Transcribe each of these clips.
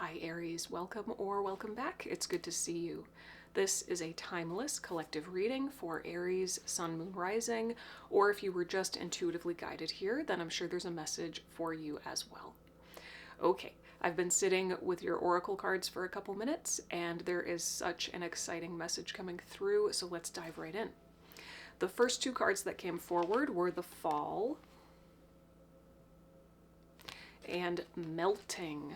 Hi Aries, welcome or welcome back. It's good to see you. This is a timeless collective reading for Aries, Sun, Moon, Rising, or if you were just intuitively guided here, then I'm sure there's a message for you as well. Okay, I've been sitting with your oracle cards for a couple minutes, and there is such an exciting message coming through, so let's dive right in. The first two cards that came forward were the Fall and Melting.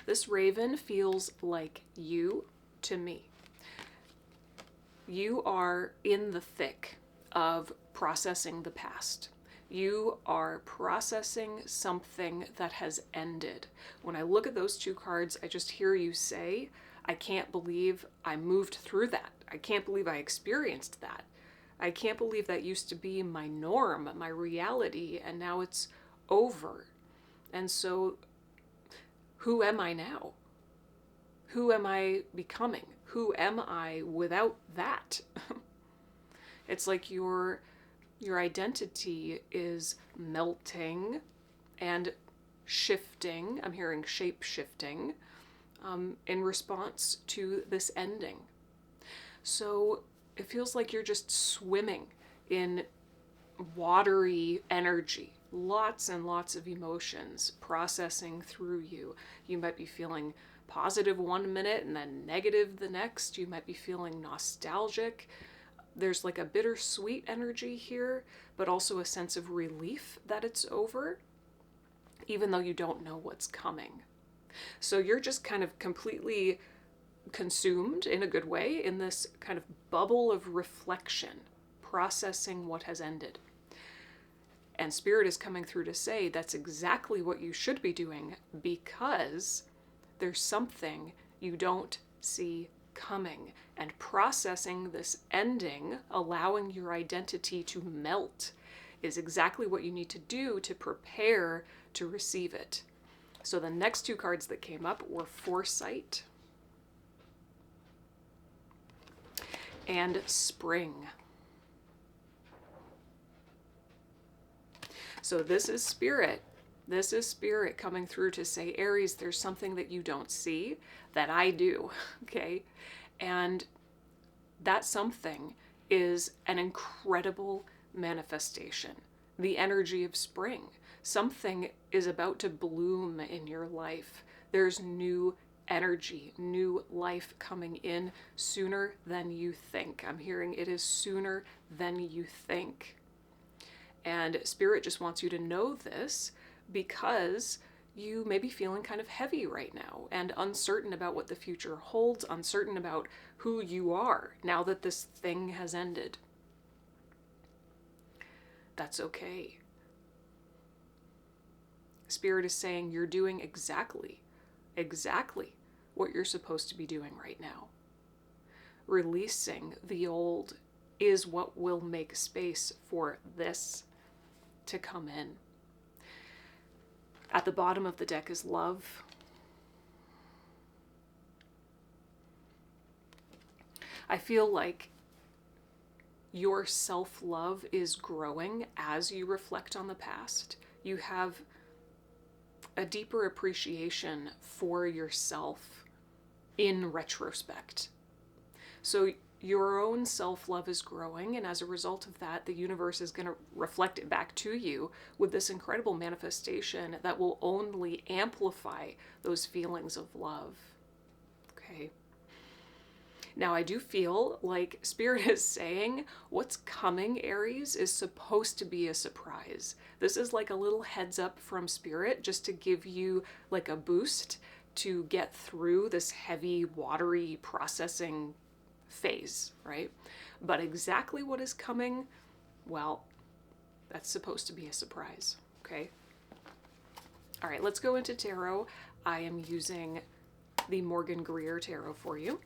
This raven feels like you to me. You are in the thick of processing the past. You are processing something that has ended. When I look at those two cards, I just hear you say, I can't believe I moved through that. I can't believe I experienced that. I can't believe that used to be my norm, my reality, and now it's over. And so who am I now? Who am I becoming? Who am I without that? It's like your identity is melting and shifting. I'm hearing shape shifting in response to this ending. So it feels like you're just swimming in watery energy. Lots and lots of emotions processing through you. You might be feeling positive one minute and then negative the next. You might be feeling nostalgic. There's like a bittersweet energy here, but also a sense of relief that it's over, even though you don't know what's coming. So you're just kind of completely consumed in a good way in this kind of bubble of reflection, processing what has ended. And Spirit is coming through to say that's exactly what you should be doing, because there's something you don't see coming. And processing this ending, allowing your identity to melt, is exactly what you need to do to prepare to receive it. So the next two cards that came up were Foresight and Spring. So this is Spirit. This is Spirit coming through to say, Aries, there's something that you don't see that I do, okay? And that something is an incredible manifestation, the energy of spring. Something is about to bloom in your life. There's new energy, new life coming in sooner than you think. I'm hearing it is sooner than you think. And Spirit just wants you to know this because you may be feeling kind of heavy right now and uncertain about what the future holds, uncertain about who you are now that this thing has ended. That's okay. Spirit is saying you're doing exactly what you're supposed to be doing right now. Releasing the old is what will make space for this to come in. At the bottom of the deck is Love. I feel like your self-love is growing as you reflect on the past. You have a deeper appreciation for yourself in retrospect. So your own self-love is growing, and as a result of that, the universe is going to reflect it back to you with this incredible manifestation that will only amplify those feelings of love. Okay. Now, I do feel like Spirit is saying what's coming, Aries, is supposed to be a surprise. This is like a little heads up from Spirit just to give you like a boost to get through this heavy, watery processing phase, right? But exactly what is coming, well, that's supposed to be a surprise, okay? All right, let's go into tarot. I am using the Morgan Greer tarot for you.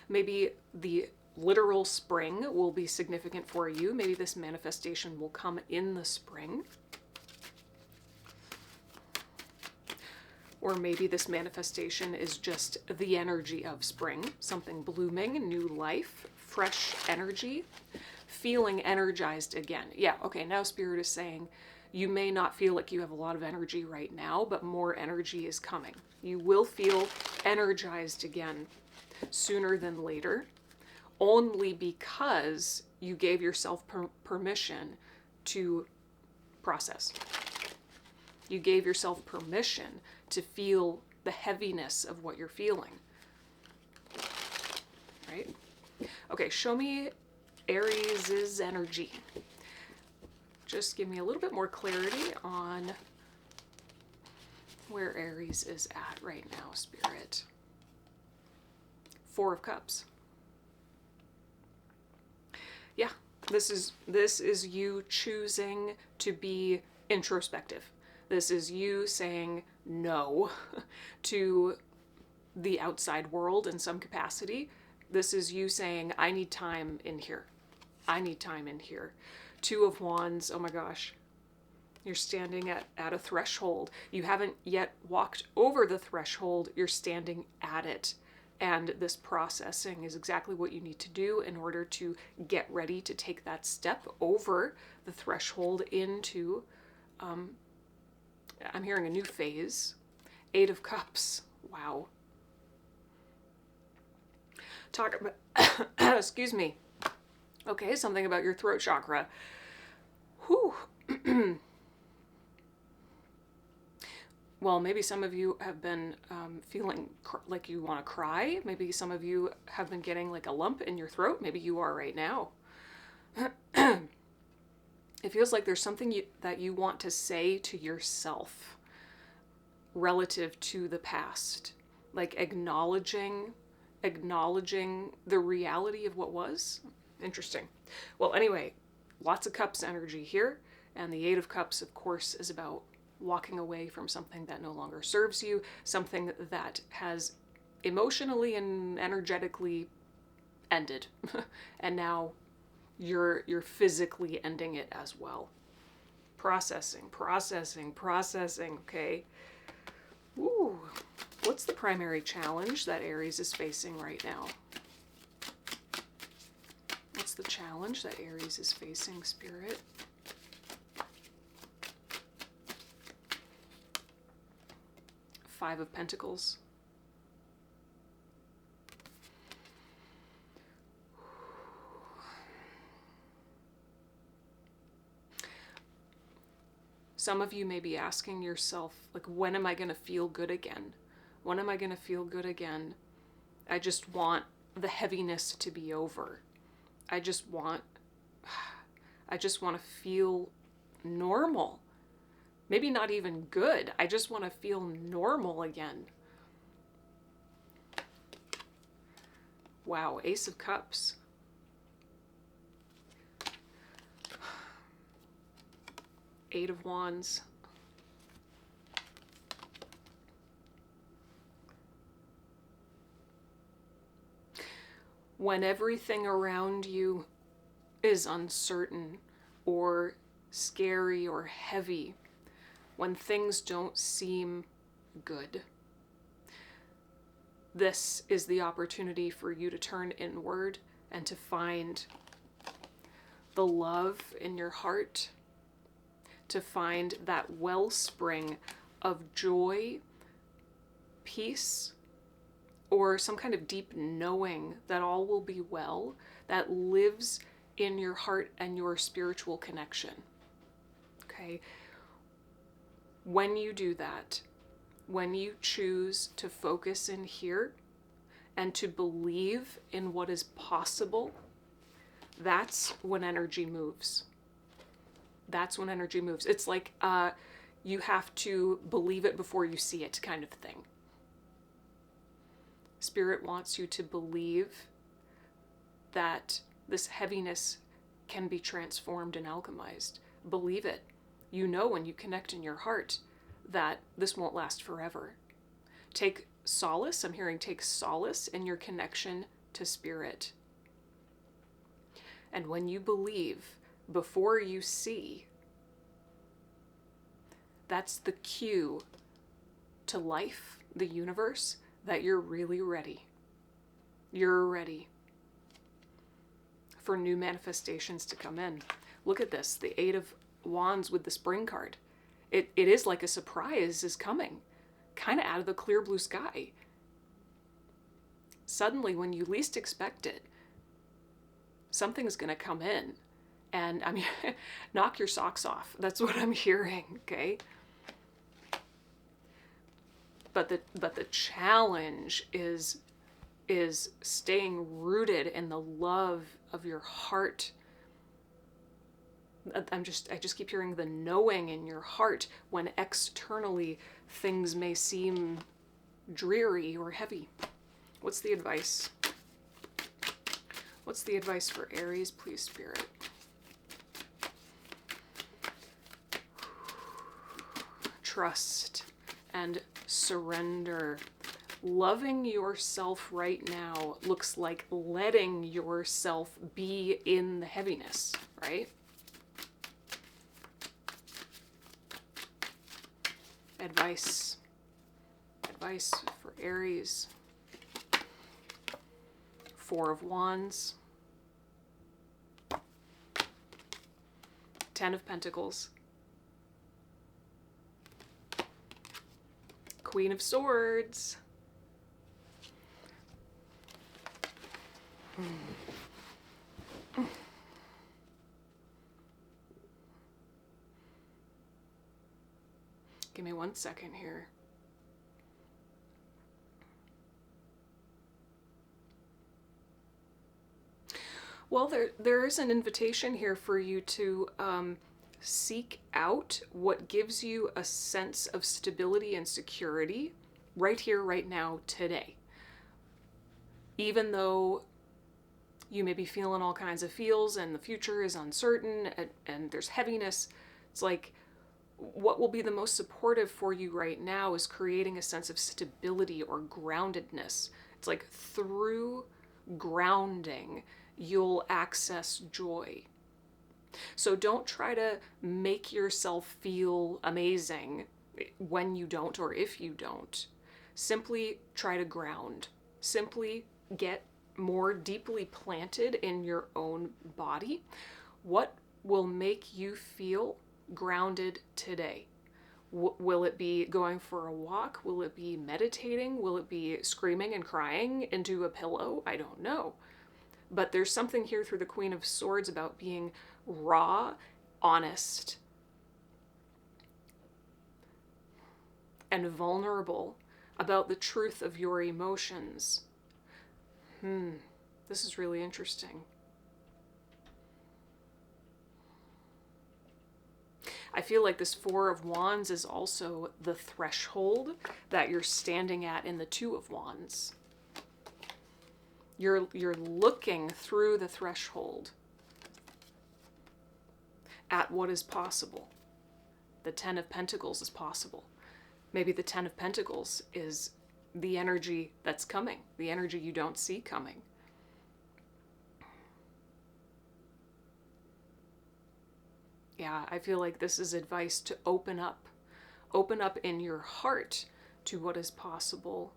Maybe the literal spring will be significant for you. Maybe this manifestation will come in the spring. Or maybe this manifestation is just the energy of spring, something blooming, new life, fresh energy, feeling energized again. Yeah, okay, now Spirit is saying You may not feel like you have a lot of energy right now, but more energy is coming. You will feel energized again sooner than later, only because you gave yourself permission to process. You gave yourself permission to feel the heaviness of what you're feeling. Right? Okay, show me Aries' energy. Just give me a little bit more clarity on where Aries is at right now, Spirit. Four of Cups. Yeah, this is you choosing to be introspective. This is you saying no to the outside world in some capacity. This is you saying, I need time in here. I need time in here. Two of Wands, oh my gosh. You're standing at a threshold. You haven't yet walked over the threshold. You're standing at it. And this processing is exactly what you need to do in order to get ready to take that step over the threshold into, I'm hearing a new phase. Eight of Cups. Wow. Talk about, excuse me. Okay, something about your throat chakra. Whew. Well, maybe some of you have been feeling like you want to cry. Maybe some of you have been getting like a lump in your throat. Maybe you are right now. It feels like there's something that you want to say to yourself relative to the past. Like acknowledging the reality of what was. Interesting. Well, anyway, lots of Cups energy here. And the Eight of Cups, of course, is about walking away from something that no longer serves you, something that has emotionally and energetically ended. And now you're physically ending it as well. Processing, okay? Ooh, what's the primary challenge that Aries is facing right now? What's the challenge that Aries is facing, Spirit? Five of Pentacles. Some of you may be asking yourself, like, when am I going to feel good again? When am I going to feel good again? I just want the heaviness to be over. I just want to feel normal. Maybe not even good. I just want to feel normal again. Wow, Ace of Cups. Eight of Wands. When everything around you is uncertain or scary or heavy, when things don't seem good, this is the opportunity for you to turn inward and to find the love in your heart, to find that wellspring of joy, peace, or some kind of deep knowing that all will be well, that lives in your heart and your spiritual connection. Okay? When you do that, when you choose to focus in here and to believe in what is possible, that's when energy moves. That's when energy moves. It's like you have to believe it before you see it, kind of thing. Spirit wants you to believe that this heaviness can be transformed and alchemized. Believe it. You know when you connect in your heart that this won't last forever. Take solace, I'm hearing take solace in your connection to Spirit. And when you believe before you see, that's the cue to life, the universe, that you're really ready. You're ready for new manifestations to come in. Look at this, the Eight of Wands with the Spring card. It is like a surprise is coming, kind of out of the clear blue sky. Suddenly, when you least expect it, something's going to come in. And I mean, knock your socks off. That's what I'm hearing, okay? But the challenge is staying rooted in the love of your heart. I just keep hearing the knowing in your heart when externally things may seem dreary or heavy. What's the advice? What's the advice for Aries, please, Spirit? Trust and surrender. Loving yourself right now looks like letting yourself be in the heaviness, right? Advice for Aries. Four of Wands. 10 of Pentacles. Queen of Swords. Give me 1 second here. Well, there is an invitation here for you to seek out what gives you a sense of stability and security right here, right now, today. Even though you may be feeling all kinds of feels and the future is uncertain and there's heaviness, it's like what will be the most supportive for you right now is creating a sense of stability or groundedness. It's like through grounding, you'll access joy. So don't try to make yourself feel amazing when you don't or if you don't. Simply try to ground. Simply get more deeply planted in your own body. What will make you feel grounded today? Will it be going for a walk? Will it be meditating? Will it be screaming and crying into a pillow? I don't know. But there's something here through the Queen of Swords about being raw, honest, and vulnerable about the truth of your emotions. This is really interesting. I feel like this Four of Wands is also the threshold that you're standing at in the Two of Wands. You're looking through the threshold at what is possible. The Ten of Pentacles is possible. Maybe the Ten of Pentacles is the energy that's coming, the energy you don't see coming. Yeah, I feel like this is advice to open up in your heart to what is possible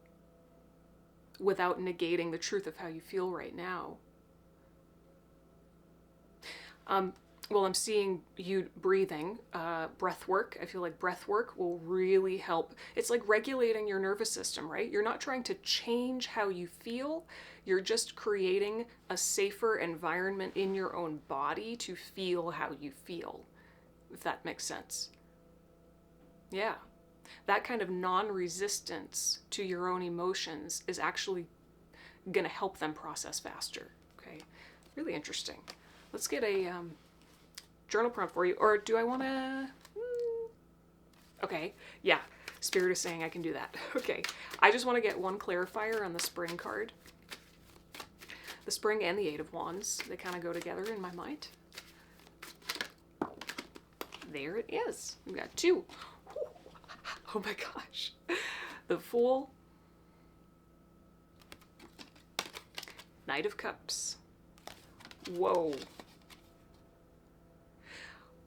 without negating the truth of how you feel right now. Well, I'm seeing you breathing, breath work. I feel like breath work will really help. It's like regulating your nervous system, right? You're not trying to change how you feel. You're just creating a safer environment in your own body to feel how you feel, if that makes sense. Yeah. That kind of non-resistance to your own emotions is actually going to help them process faster. Okay. Really interesting. Let's get a journal prompt for you. Or do I want to... Okay. Yeah. Spirit is saying I can do that. Okay. I just want to get one clarifier on the Spring card. The Spring and the Eight of Wands. They kind of go together in my mind. There it is. We've got two. Oh my gosh. The Fool. Knight of Cups. Whoa.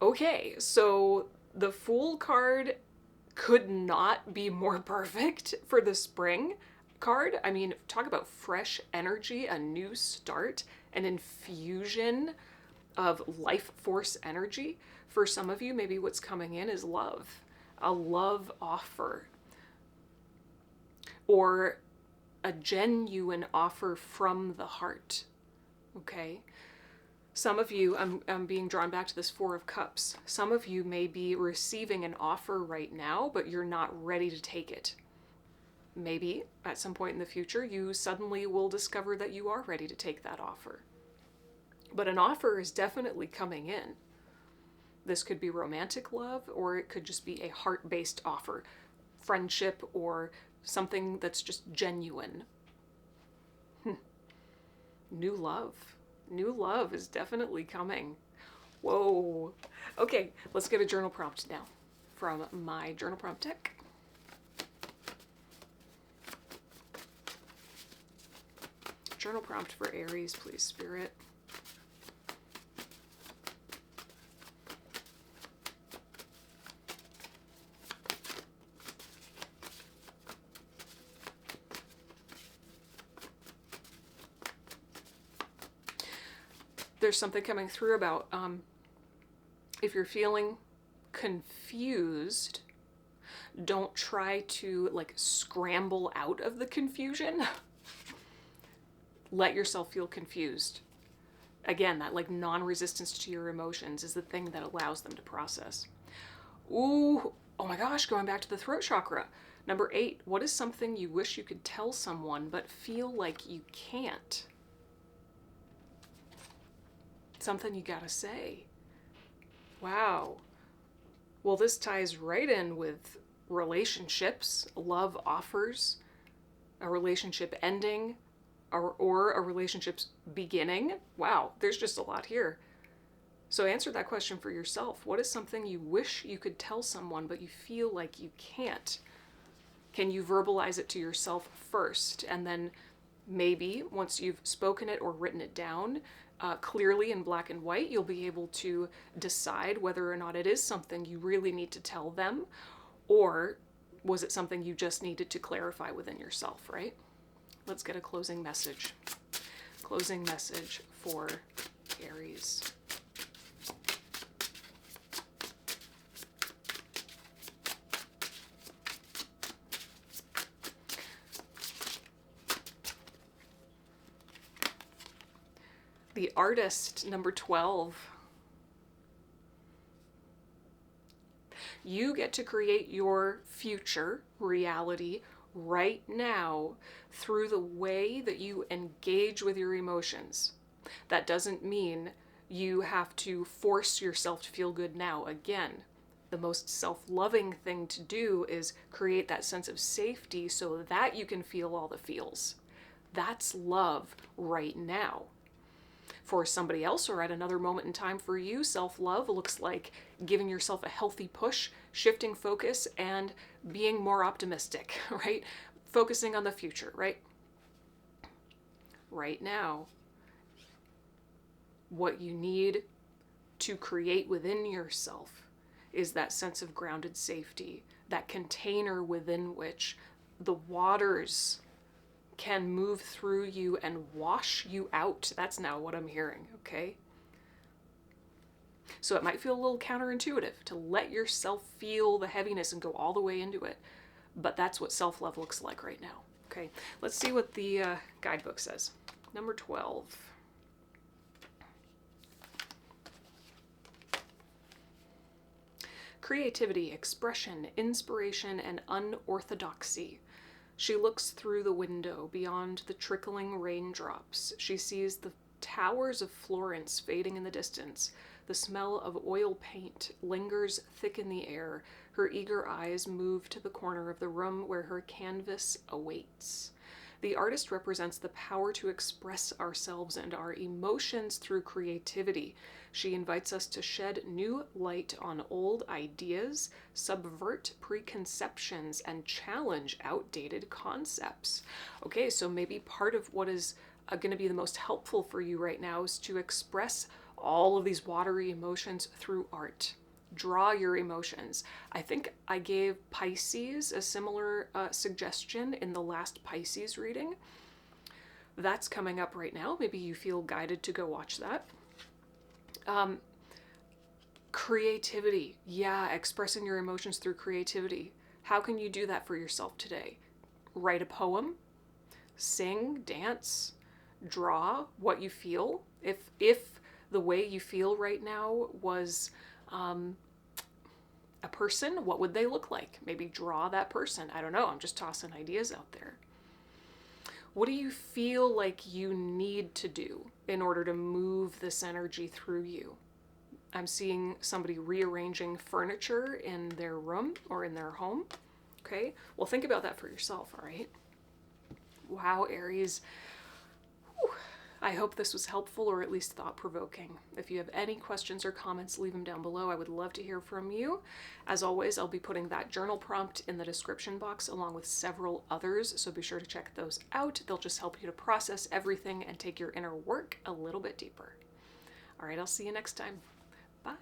Okay, so the Fool card could not be more perfect for the Spring card. I mean, talk about fresh energy, a new start, an infusion of life force energy For some of you, maybe what's coming in is love, a love offer, or a genuine offer from the heart. Okay? Some of you, I'm being drawn back to this Four of Cups. Some of you may be receiving an offer right now, but you're not ready to take it. Maybe at some point in the future, you suddenly will discover that you are ready to take that offer. But an offer is definitely coming in. This could be romantic love, or it could just be a heart-based offer, friendship, or something that's just genuine. New love. New love is definitely coming. Whoa. Okay, let's get a journal prompt now from my journal prompt deck. Journal prompt for Aries, please, Spirit. There's something coming through about if you're feeling confused, don't try to like scramble out of the confusion. Let yourself feel confused. Again, that like non-resistance to your emotions is the thing that allows them to process. Ooh, oh my gosh, going back to the throat chakra. Number 8, what is something you wish you could tell someone but feel like you can't? Something you gotta say. Wow. Well, this ties right in with relationships, love offers, a relationship ending, or a relationship's beginning. Wow, there's just a lot here. So answer that question for yourself. What is something you wish you could tell someone but you feel like you can't? Can you verbalize it to yourself first, and then maybe once you've spoken it or written it down clearly in black and white, you'll be able to decide whether or not it is something you really need to tell them, or was it something you just needed to clarify within yourself, right? Let's get a closing message. Closing message for Aries. The Artist, number 12. You get to create your future reality right now through the way that you engage with your emotions. That doesn't mean you have to force yourself to feel good now. Again, the most self-loving thing to do is create that sense of safety so that you can feel all the feels. That's love right now. For somebody else, or at another moment in time for you, self-love looks like giving yourself a healthy push, shifting focus, and being more optimistic, right? Focusing on the future, right? Right now, what you need to create within yourself is that sense of grounded safety, that container within which the waters can move through you and wash you out. That's now what I'm hearing, okay? So it might feel a little counterintuitive to let yourself feel the heaviness and go all the way into it, but that's what self-love looks like right now, okay? Let's see what the guidebook says. Number 12. Creativity, expression, inspiration, and unorthodoxy. She looks through the window beyond the trickling raindrops. She sees the towers of Florence fading in the distance. The smell of oil paint lingers thick in the air. Her eager eyes move to the corner of the room where her canvas awaits. The artist represents the power to express ourselves and our emotions through creativity. She invites us to shed new light on old ideas, subvert preconceptions, and challenge outdated concepts. Okay, so maybe part of what is going to be the most helpful for you right now is to express all of these watery emotions through art. Draw your emotions. I think I gave Pisces a similar suggestion in the last Pisces reading. That's coming up right now. Maybe you feel guided to go watch that. Creativity. Yeah, expressing your emotions through creativity. How can you do that for yourself today? Write a poem, sing, dance, draw what you feel. If the way you feel right now was a person, what would they look like? Maybe draw that person. I don't know. I'm just tossing ideas out there. What do you feel like you need to do in order to move this energy through you? I'm seeing somebody rearranging furniture in their room or in their home. Okay, well, think about that for yourself, all right? Wow, Aries. Whew. I hope this was helpful or at least thought provoking. If you have any questions or comments, leave them down below. I would love to hear from you. As always, I'll be putting that journal prompt in the description box along with several others, so be sure to check those out. They'll just help you to process everything and take your inner work a little bit deeper. All right, I'll see you next time. Bye.